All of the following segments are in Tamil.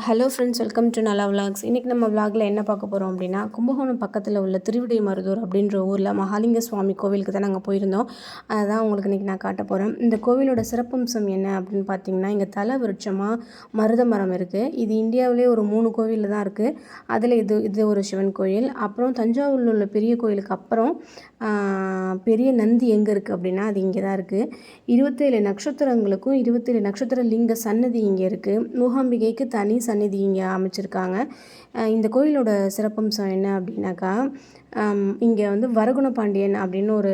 ஹலோ ஃப்ரெண்ட்ஸ், வெல்கம் டு நல்லா விலாக்ஸ். இன்றைக்கி நம்ம விலாகில் என்ன பார்க்க போகிறோம் அப்படின்னா, கும்பகோணம் பக்கத்தில் உள்ள திருவிடைமருதூர் அப்படின்ற ஊரில் மகாலிங்க சுவாமி கோவிலுக்கு தான் நாங்கள் போயிருந்தோம். அதுதான் உங்களுக்கு இன்றைக்கி நான் காட்ட போகிறேன். இந்த கோவிலோட சிறப்பம்சம் என்ன அப்படின்னு பார்த்தீங்கன்னா, இங்கே தல விருட்சமாக மருத மரம் இருக்குது. இது இந்தியாவிலே ஒரு 3 கோவிலில் தான் இருக்குது. அதில் இது ஒரு சிவன் கோயில். அப்புறம் தஞ்சாவூரில் உள்ள பெரிய கோயிலுக்கு அப்புறம் பெரிய நந்தி எங்கே இருக்குது அப்படின்னா, அது இங்கே தான் இருக்குது. 27 நட்சத்திரங்களுக்கும் 27 நட்சத்திர லிங்க சன்னதி இங்கே இருக்குது. மூகாம்பிகைக்கு தனி சந்நிதி இங்கே அமைச்சிருக்காங்க. இந்த கோயிலோட சிறப்பம்சம் என்ன அப்படின்னாக்கா, இங்கே வரகுண பாண்டியன் அப்படின்னு ஒரு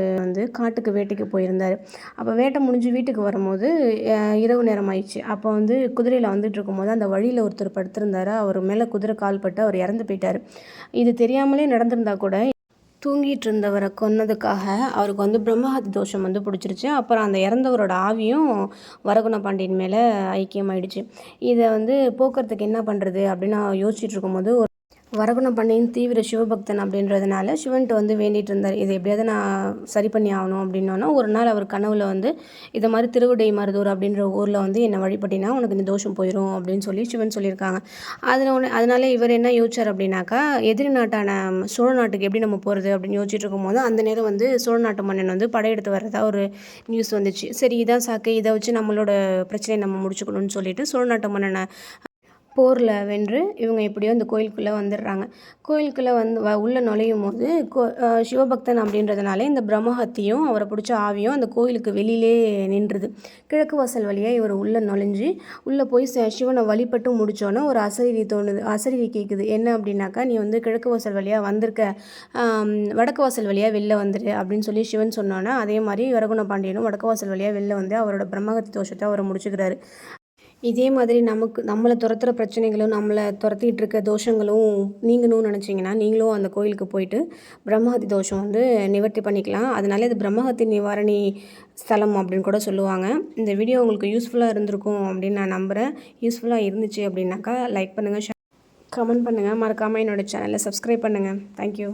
காட்டுக்கு வேட்டைக்கு போயிருந்தார். அப்போ வேட்டை முடிஞ்சு வீட்டுக்கு வரும்போது இரவு நேரம் ஆயிடுச்சு. அப்போ குதிரையில் வந்துட்டு இருக்கும்போது அந்த வழியில் ஒருத்தர் படுத்திருந்தார். அவர் மேலே குதிரை கால் பட்டு அவர் இறந்து போயிட்டார். இது தெரியாமலே நடந்திருந்தா கூட தூங்கிட்டு இருந்தவரை கொன்னதுக்காக அவருக்கு பிரம்மஹத்தி தோஷம் பிடிச்சிருச்சு. அப்புறம் அந்த இறந்தவரோட ஆவியும் வரகுண பாண்டியன் மேலே ஐக்கியமாயிடுச்சு. இதை போக்குறதுக்கு என்ன பண்ணுறது அப்படின்னு நான் யோசிச்சுட்டு இருக்கும்போது, வரகுண பாண்டியன் தீவிர சிவபக்தன் அப்படின்றதுனால சிவன்ட்டு வேண்டிகிட்டு இருந்தார். இதை எப்படியாவது நான் சரி பண்ணி ஆகணும் அப்படின்னோன்னா, ஒரு நாள் அவர் கனவுல இதை மாதிரி திருவிடைமருதூர் அப்படின்ற ஊரில் என்னை வழிபட்டினா உனக்கு இந்த தோஷம் போயிடும் அப்படின்னு சொல்லி சிவன் சொல்லியிருக்காங்க. அதனால இவர் என்ன யோசிச்சார் அப்படின்னாக்கா, எதிரி நாட்டான சோழ நாட்டுக்கு எப்படி நம்ம போகிறது அப்படின்னு யோசிச்சுட்டு இருக்கும்போது, அந்த நேரம் சோழ நாட்டு மன்னன் படையெடுத்து வர்றதா ஒரு நியூஸ் வந்துச்சு. சரி, இதான் சாக்கு, இதை வச்சு நம்மளோட பிரச்சனையை நம்ம முடிச்சுக்கணும்னு சொல்லிட்டு சோழ நாட்டு மன்னனை போரில் வென்று இவங்க எப்படியோ இந்த கோயிலுக்குள்ளே வந்துடுறாங்க. கோயிலுக்குள்ளே உள்ளே நுழையும் போது சிவபக்தன் அப்படின்றதுனால இந்த பிரம்மஹத்தியும் அவரை பிடிச்ச ஆவியும் அந்த கோயிலுக்கு வெளியிலே நின்றுது. கிழக்கு வாசல் வழியாக இவர் உள்ளே நுழைஞ்சு உள்ளே போய் சிவனை வழிபட்டு முடித்தோன்னே ஒரு அசரீரி தோணுது. அசரீரி கேட்குது. என்ன அப்படின்னாக்கா, நீ கிழக்கு வாசல் வழியாக வந்திருக்க, வடக்கு வாசல் வழியாக வெளில வந்துடு அப்படின்னு சொல்லி சிவன் சொன்னோன்னே, அதே மாதிரி வரகுண பாண்டியனும் வடக்கு வாசல் வழியாக வெளில அவரோட பிரம்மஹத்தி தோஷத்தை அவர் முடிச்சுக்கிறாரு. இதே மாதிரி நம்மளை துரத்துகிற பிரச்சனைகளும் நம்மளை துரத்திட்டு இருக்க தோஷங்களும் நீங்கணும்னு நினச்சிங்கன்னா, நீங்களும் அந்த கோயிலுக்கு போயிட்டு பிரம்மஹத்தி தோஷம் நிவர்த்தி பண்ணிக்கலாம். அதனால இது பிரம்மஹத்தி நிவாரணி ஸ்தலம் அப்படின்னு கூட சொல்லுவாங்க. இந்த வீடியோ உங்களுக்கு யூஸ்ஃபுல்லாக இருந்திருக்கும் அப்படின்னு நான் நம்புகிறேன். யூஸ்ஃபுல்லாக இருந்துச்சு அப்படின்னாக்கா லைக் பண்ணுங்கள், கமெண்ட் பண்ணுங்கள், மறக்காமல் என்னோடய சேனலை சப்ஸ்கிரைப் பண்ணுங்கள். தேங்க்யூ.